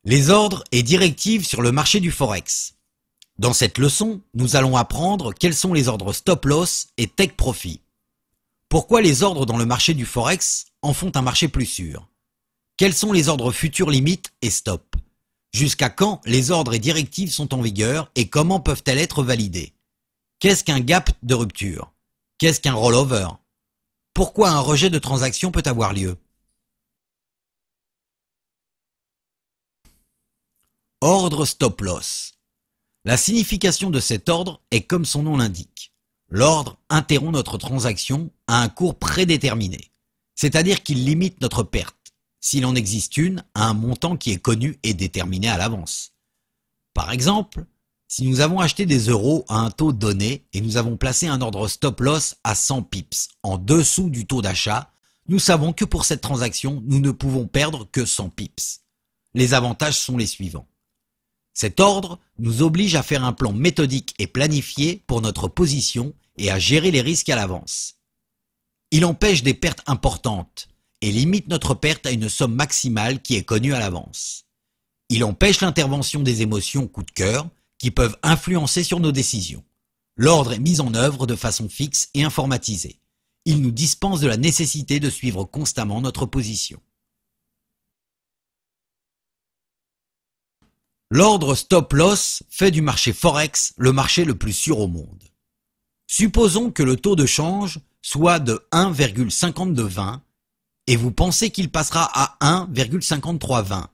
Les ordres et directives sur le marché du Forex. Dans cette leçon, nous allons apprendre quels sont les ordres stop loss et take profit. Pourquoi les ordres dans le marché du Forex en font un marché plus sûr? Quels sont les ordres futurs limites et stop? Jusqu'à quand les ordres et directives sont en vigueur et comment peuvent-elles être validées? Qu'est-ce qu'un gap de rupture? Qu'est-ce qu'un rollover? Pourquoi un rejet de transaction peut avoir lieu? Ordre stop loss. La signification de cet ordre est comme son nom l'indique. L'ordre interrompt notre transaction à un cours prédéterminé, c'est-à-dire qu'il limite notre perte, s'il en existe une, à un montant qui est connu et déterminé à l'avance. Par exemple, si nous avons acheté des euros à un taux donné et nous avons placé un ordre stop loss à 100 pips en dessous du taux d'achat, nous savons que pour cette transaction, nous ne pouvons perdre que 100 pips. Les avantages sont les suivants. Cet ordre nous oblige à faire un plan méthodique et planifié pour notre position et à gérer les risques à l'avance. Il empêche des pertes importantes et limite notre perte à une somme maximale qui est connue à l'avance. Il empêche l'intervention des émotions coup de cœur qui peuvent influencer sur nos décisions. L'ordre est mis en œuvre de façon fixe et informatisée. Il nous dispense de la nécessité de suivre constamment notre position. L'ordre stop loss fait du marché Forex le marché le plus sûr au monde. Supposons que le taux de change soit de 1,5220 et vous pensez qu'il passera à 1,5320.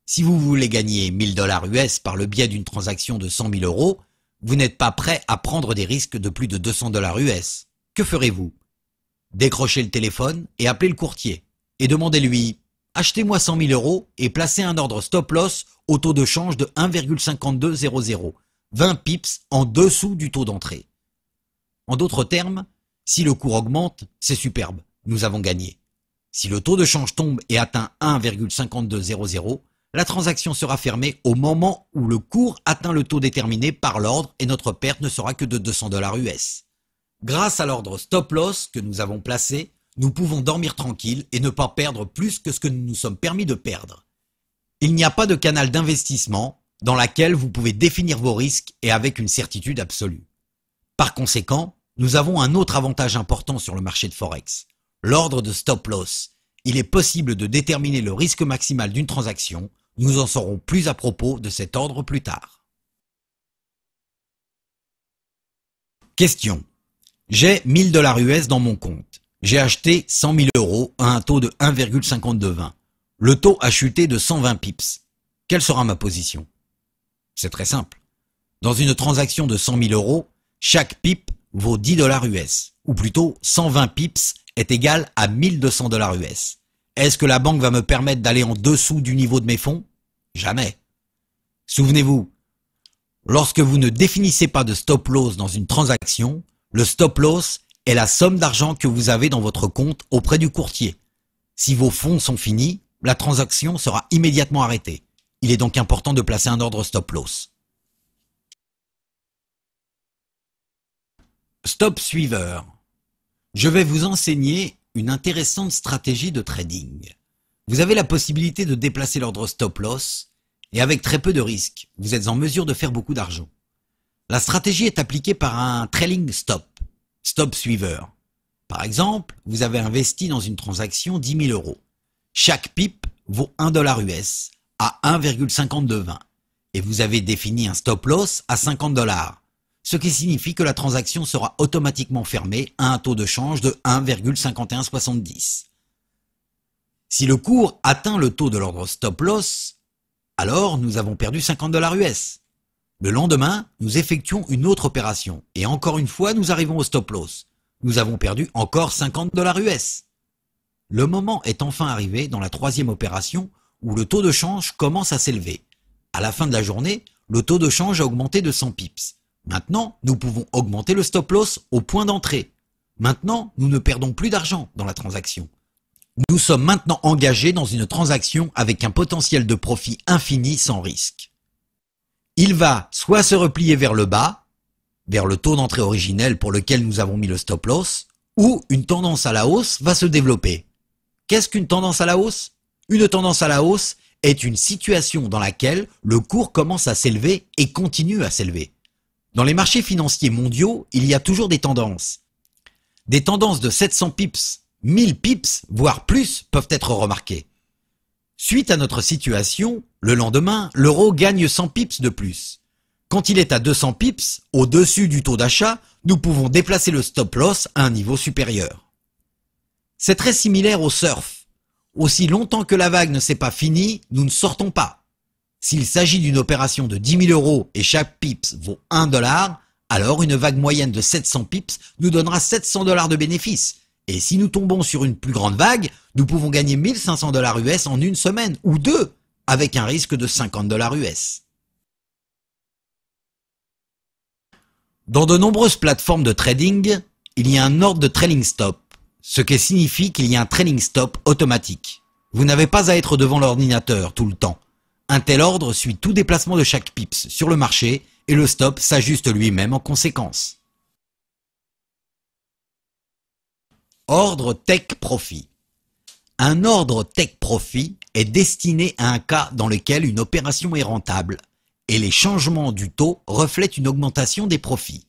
Si vous voulez gagner 1000 $ US par le biais d'une transaction de 100 000 euros, vous n'êtes pas prêt à prendre des risques de plus de 200 $ US. Que ferez-vous? Décrochez le téléphone et appelez le courtier et demandez-lui « Achetez-moi 100 000 euros et placez un ordre stop loss au taux de change de 1,5200, 20 pips en dessous du taux d'entrée. » En d'autres termes, si le cours augmente, c'est superbe, nous avons gagné. Si le taux de change tombe et atteint 1,5200, la transaction sera fermée au moment où le cours atteint le taux déterminé par l'ordre et notre perte ne sera que de 200 $ US. Grâce à l'ordre stop loss que nous avons placé, nous pouvons dormir tranquille et ne pas perdre plus que ce que nous nous sommes permis de perdre. Il n'y a pas de canal d'investissement dans lequel vous pouvez définir vos risques et avec une certitude absolue. Par conséquent, nous avons un autre avantage important sur le marché de Forex, l'ordre de stop loss. Il est possible de déterminer le risque maximal d'une transaction. Nous en saurons plus à propos de cet ordre plus tard. Question. J'ai 1000 $ US dans mon compte. J'ai acheté 100 000 euros à un taux de 1,5220. Le taux a chuté de 120 pips. Quelle sera ma position? C'est très simple. Dans une transaction de 100 000 euros, chaque pip vaut 10 $ US, ou plutôt 120 pips est égal à 1200 $ US. Est-ce que la banque va me permettre d'aller en dessous du niveau de mes fonds? Jamais. Souvenez-vous, lorsque vous ne définissez pas de stop loss dans une transaction, le stop loss est la somme d'argent que vous avez dans votre compte auprès du courtier. Si vos fonds sont finis, la transaction sera immédiatement arrêtée. Il est donc important de placer un ordre stop loss. Stop suiveur. Je vais vous enseigner une intéressante stratégie de trading. Vous avez la possibilité de déplacer l'ordre stop loss et avec très peu de risques, vous êtes en mesure de faire beaucoup d'argent. La stratégie est appliquée par un trailing stop, stop suiveur. Par exemple, vous avez investi dans une transaction 10 000 euros. Chaque pip vaut 1 $ US à 1,5220 et vous avez défini un stop loss à 50 $, ce qui signifie que la transaction sera automatiquement fermée à un taux de change de 1,5170. Si le cours atteint le taux de l'ordre stop loss, alors nous avons perdu 50 $ US. Le lendemain, nous effectuons une autre opération et encore une fois, nous arrivons au stop loss. Nous avons perdu encore 50 $ US. Le moment est enfin arrivé dans la troisième opération où le taux de change commence à s'élever. À la fin de la journée, le taux de change a augmenté de 100 pips. Maintenant, nous pouvons augmenter le stop loss au point d'entrée. Maintenant, nous ne perdons plus d'argent dans la transaction. Nous sommes maintenant engagés dans une transaction avec un potentiel de profit infini sans risque. Il va soit se replier vers le bas, vers le taux d'entrée originel pour lequel nous avons mis le stop loss, ou une tendance à la hausse va se développer. Qu'est-ce qu'une tendance à la hausse? Une tendance à la hausse est une situation dans laquelle le cours commence à s'élever et continue à s'élever. Dans les marchés financiers mondiaux, il y a toujours des tendances. Des tendances de 700 pips, 1000 pips, voire plus, peuvent être remarquées. Suite à notre situation, le lendemain, l'euro gagne 100 pips de plus. Quand il est à 200 pips, au-dessus du taux d'achat, nous pouvons déplacer le stop loss à un niveau supérieur. C'est très similaire au surf. Aussi longtemps que la vague ne s'est pas finie, nous ne sortons pas. S'il s'agit d'une opération de 10 000 € et chaque pips vaut 1 $, alors une vague moyenne de 700 pips nous donnera 700 $ de bénéfices. Et si nous tombons sur une plus grande vague, nous pouvons gagner 1500 $ US en une semaine ou deux, avec un risque de 50 $ US. Dans de nombreuses plateformes de trading, il y a un ordre de trailing stop, ce qui signifie qu'il y a un trailing stop automatique. Vous n'avez pas à être devant l'ordinateur tout le temps. Un tel ordre suit tout déplacement de chaque pips sur le marché et le stop s'ajuste lui-même en conséquence. Ordre Take Profit. Un ordre Take Profit est destiné à un cas dans lequel une opération est rentable et les changements du taux reflètent une augmentation des profits.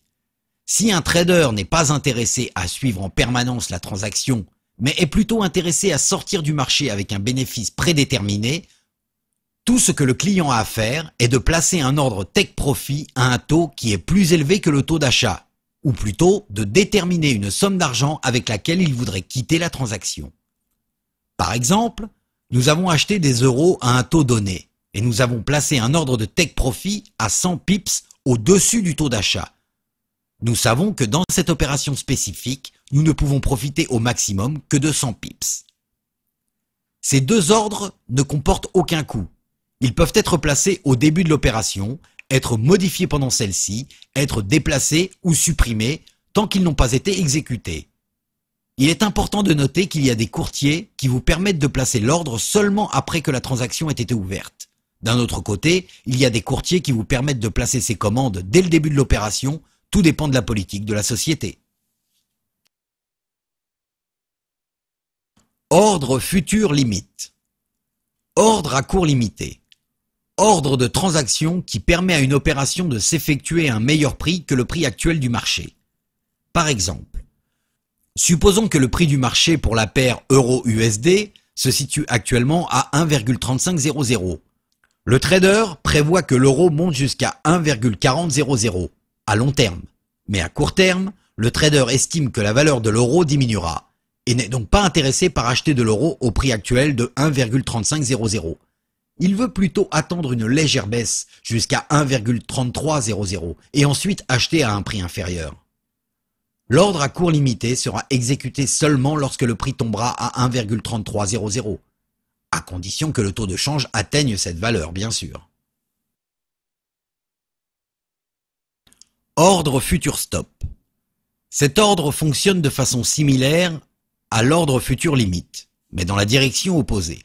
Si un trader n'est pas intéressé à suivre en permanence la transaction, mais est plutôt intéressé à sortir du marché avec un bénéfice prédéterminé, tout ce que le client a à faire est de placer un ordre Take Profit à un taux qui est plus élevé que le taux d'achat, ou plutôt de déterminer une somme d'argent avec laquelle il voudrait quitter la transaction. Par exemple, nous avons acheté des euros à un taux donné et nous avons placé un ordre de Take Profit à 100 pips au-dessus du taux d'achat. Nous savons que dans cette opération spécifique, nous ne pouvons profiter au maximum que de 100 pips. Ces deux ordres ne comportent aucun coût. Ils peuvent être placés au début de l'opération, être modifiés pendant celle-ci, être déplacés ou supprimés tant qu'ils n'ont pas été exécutés. Il est important de noter qu'il y a des courtiers qui vous permettent de placer l'ordre seulement après que la transaction ait été ouverte. D'un autre côté, il y a des courtiers qui vous permettent de placer ces commandes dès le début de l'opération, tout dépend de la politique de la société. Ordre futur limite. Ordre à court limité. Ordre de transaction qui permet à une opération de s'effectuer à un meilleur prix que le prix actuel du marché. Par exemple, supposons que le prix du marché pour la paire euro-USD se situe actuellement à 1,3500. Le trader prévoit que l'euro monte jusqu'à 1,4000 à long terme. Mais à court terme, le trader estime que la valeur de l'euro diminuera et n'est donc pas intéressé par acheter de l'euro au prix actuel de 1,3500. Il veut plutôt attendre une légère baisse jusqu'à 1,3300 et ensuite acheter à un prix inférieur. L'ordre à court limité sera exécuté seulement lorsque le prix tombera à 1,3300, à condition que le taux de change atteigne cette valeur, bien sûr. Ordre futur stop. Cet ordre fonctionne de façon similaire à l'ordre futur limite, mais dans la direction opposée.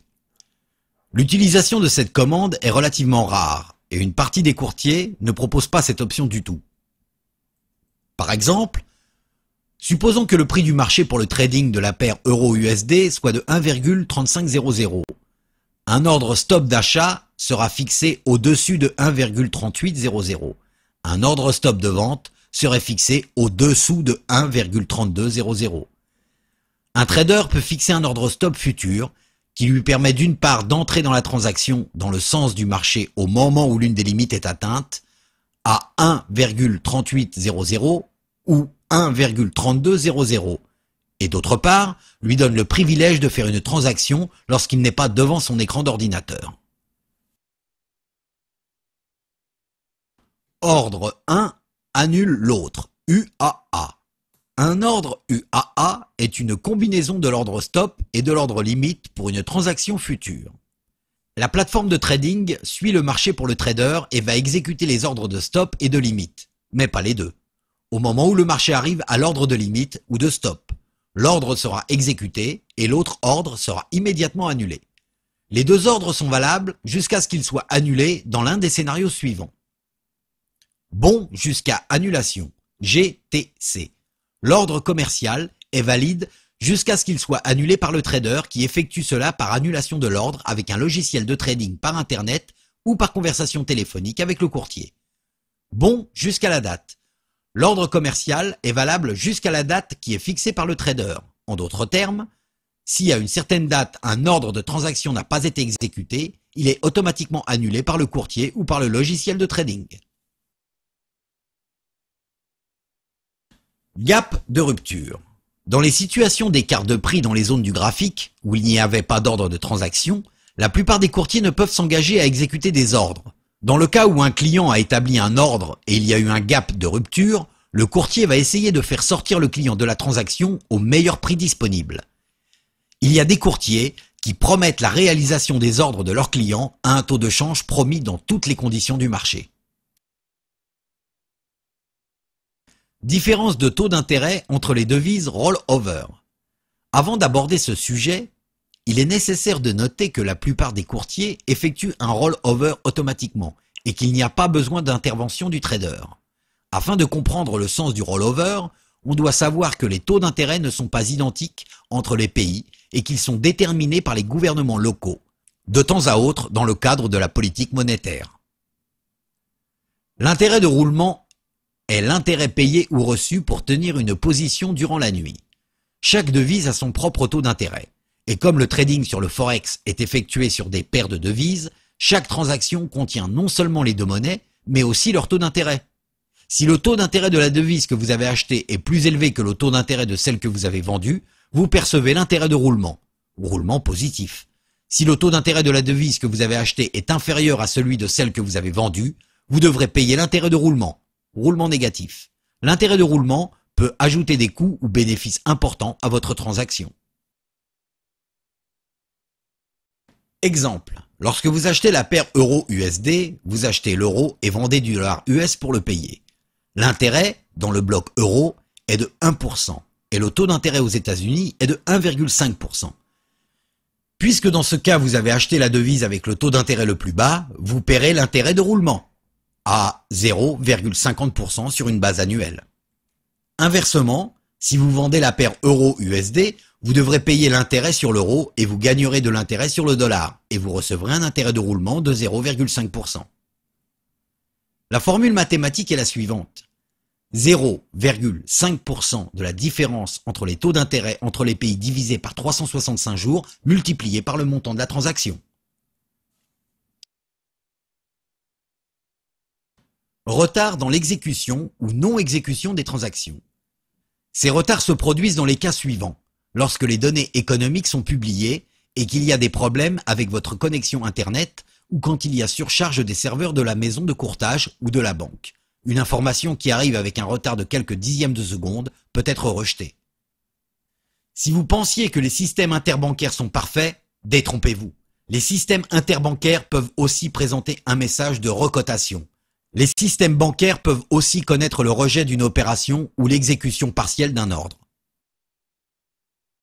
L'utilisation de cette commande est relativement rare et une partie des courtiers ne propose pas cette option du tout. Par exemple, supposons que le prix du marché pour le trading de la paire euro-USD soit de 1,3500. Un ordre stop d'achat sera fixé au-dessus de 1,3800. Un ordre stop de vente serait fixé au-dessous de 1,3200. Un trader peut fixer un ordre stop futur qui lui permet d'une part d'entrer dans la transaction dans le sens du marché au moment où l'une des limites est atteinte, à 1,3800 ou 1,3200, et d'autre part, lui donne le privilège de faire une transaction lorsqu'il n'est pas devant son écran d'ordinateur. Ordre 1 annule l'autre, UAA. Un ordre UAA est une combinaison de l'ordre stop et de l'ordre limite pour une transaction future. La plateforme de trading suit le marché pour le trader et va exécuter les ordres de stop et de limite, mais pas les deux. Au moment où le marché arrive à l'ordre de limite ou de stop, l'ordre sera exécuté et l'autre ordre sera immédiatement annulé. Les deux ordres sont valables jusqu'à ce qu'ils soient annulés dans l'un des scénarios suivants. Bon jusqu'à annulation, GTC. L'ordre commercial est valide jusqu'à ce qu'il soit annulé par le trader qui effectue cela par annulation de l'ordre avec un logiciel de trading par Internet ou par conversation téléphonique avec le courtier. Bon jusqu'à la date. L'ordre commercial est valable jusqu'à la date qui est fixée par le trader. En d'autres termes, si à une certaine date un ordre de transaction n'a pas été exécuté, il est automatiquement annulé par le courtier ou par le logiciel de trading. Gap de rupture. Dans les situations d'écart de prix dans les zones du graphique, où il n'y avait pas d'ordre de transaction, la plupart des courtiers ne peuvent s'engager à exécuter des ordres. Dans le cas où un client a établi un ordre et il y a eu un gap de rupture, le courtier va essayer de faire sortir le client de la transaction au meilleur prix disponible. Il y a des courtiers qui promettent la réalisation des ordres de leurs clients à un taux de change promis dans toutes les conditions du marché. Différence de taux d'intérêt entre les devises roll-over. Avant d'aborder ce sujet, il est nécessaire de noter que la plupart des courtiers effectuent un roll-over automatiquement et qu'il n'y a pas besoin d'intervention du trader. Afin de comprendre le sens du roll-over, on doit savoir que les taux d'intérêt ne sont pas identiques entre les pays et qu'ils sont déterminés par les gouvernements locaux, de temps à autre dans le cadre de la politique monétaire. L'intérêt de roulement est l'intérêt payé ou reçu pour tenir une position durant la nuit. Chaque devise a son propre taux d'intérêt. Et comme le trading sur le Forex est effectué sur des paires de devises, chaque transaction contient non seulement les deux monnaies, mais aussi leur taux d'intérêt. Si le taux d'intérêt de la devise que vous avez achetée est plus élevé que le taux d'intérêt de celle que vous avez vendue, vous percevez l'intérêt de roulement, ou roulement positif. Si le taux d'intérêt de la devise que vous avez achetée est inférieur à celui de celle que vous avez vendue, vous devrez payer l'intérêt de roulement, roulement négatif. L'intérêt de roulement peut ajouter des coûts ou bénéfices importants à votre transaction. Exemple, lorsque vous achetez la paire euro-USD, vous achetez l'euro et vendez du dollar US pour le payer. L'intérêt, dans le bloc euro, est de 1% et le taux d'intérêt aux États-Unis est de 1,5%. Puisque dans ce cas vous avez acheté la devise avec le taux d'intérêt le plus bas, vous paierez l'intérêt de roulement à 0,50% sur une base annuelle. Inversement, si vous vendez la paire euro-USD, vous devrez payer l'intérêt sur l'euro et vous gagnerez de l'intérêt sur le dollar et vous recevrez un intérêt de roulement de 0,5%. La formule mathématique est la suivante. 0,5% de la différence entre les taux d'intérêt entre les pays divisé par 365 jours multiplié par le montant de la transaction. Retard dans l'exécution ou non-exécution des transactions. Ces retards se produisent dans les cas suivants. Lorsque les données économiques sont publiées et qu'il y a des problèmes avec votre connexion Internet ou quand il y a surcharge des serveurs de la maison de courtage ou de la banque. Une information qui arrive avec un retard de quelques dixièmes de seconde peut être rejetée. Si vous pensiez que les systèmes interbancaires sont parfaits, détrompez-vous. Les systèmes interbancaires peuvent aussi présenter un message de recotation. Les systèmes bancaires peuvent aussi connaître le rejet d'une opération ou l'exécution partielle d'un ordre.